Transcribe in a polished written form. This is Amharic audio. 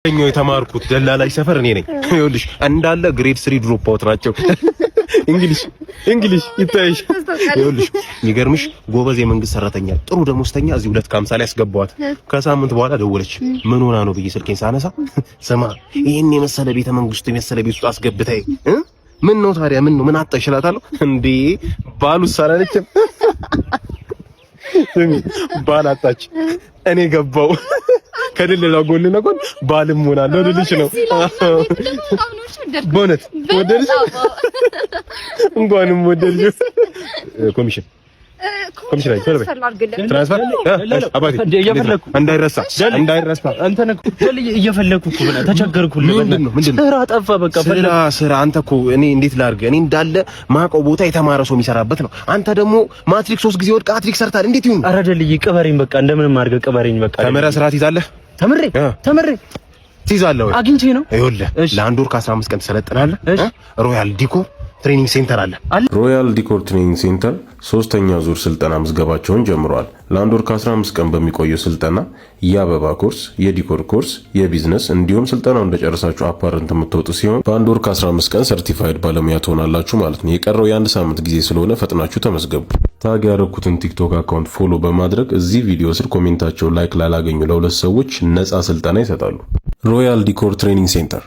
እኛው የተማርኩት ደላላይ ሰፈር እኔ ነኝ። ይኸውልሽ እንዳለ ግሬድ 3 ድሮፕ አውት ናቸው። እንግሊሽ ይታይሽ። ይኸውልሽ የሚገርምሽ ጎበዝ የመንግስት ሰራተኛ ጥሩ ደሞዝተኛ እዚህ 250 ላይ ያስገባዋት። ከሳምንት በኋላ ደወለች። ምን ሆና ነው ብዬ ስልኬን ሳነሳ ስማ ይሄን የመሰለ ቤተ መንግስት የመሰለ ቤት ውስጥ አስገብተይ ምን ነው ታዲያ ምን አጣሽ እላታለሁ። እንዴ ባሉስ አላለችም። ስሚ ባል አጣች እኔ ገባው ከድልላ ጎን ለጎን ባልም ሆናለሁ ልልሽ ነው። ቦነት ወደልሽ እንኳንም ወደልሽ ኮሚሽን ላይ ተለበ ትራንስፈር አባቴ እንዳይረሳ አንተ ነህ እየፈለኩ እኮ ብላ ተቸገርኩልህ። ምንድነው ስራ ጠፋ። በቃ ስራ አንተ እኮ እኔ እንዴት ላድርግ? እኔ እንዳለ ማቀው ቦታ የተማረ ሰው የሚሰራበት ነው። አንተ ደግሞ ማትሪክስ 3 ጊዜ ወድቀህ አትሪክስ ሰርታል። እንዴት ይሁን? ኧረ ደልዬ ቅበረኝ፣ በቃ እንደምንም አድርገህ ቅበረኝ። በቃ ተምረህ ስራ ትይዛለህ። ተምሬ ትይዛለህ ወይ? አግኝቼ ነው። ይኸውልህ ለአንድ ወር ከ15 ቀን ትሰለጥናለህ። ሮያል ዲኮር ትሬኒንግ ሴንተር አለ። ሮያል ዲኮር ትሬኒንግ ሴንተር ሶስተኛ ዙር ስልጠና ምዝገባቸውን ጀምረዋል። ለአንድ ወር ከ15 ቀን በሚቆየው ስልጠና የአበባ ኮርስ፣ የዲኮር ኮርስ፣ የቢዝነስ እንዲሁም ስልጠናው እንደጨረሳችሁ አፓረንት የምትወጡ ሲሆን በአንድ ወር ከ15 ቀን ሰርቲፋይድ ባለሙያ ትሆናላችሁ ማለት ነው። የቀረው የአንድ ሳምንት ጊዜ ስለሆነ ፈጥናችሁ ተመዝገቡ። ታግ ያደረኩትን ቲክቶክ አካውንት ፎሎ በማድረግ እዚህ ቪዲዮ ስር ኮሜንታቸው ላይክ ላላገኙ ለሁለት ሰዎች ነፃ ስልጠና ይሰጣሉ። ሮያል ዲኮር ትሬኒንግ ሴንተር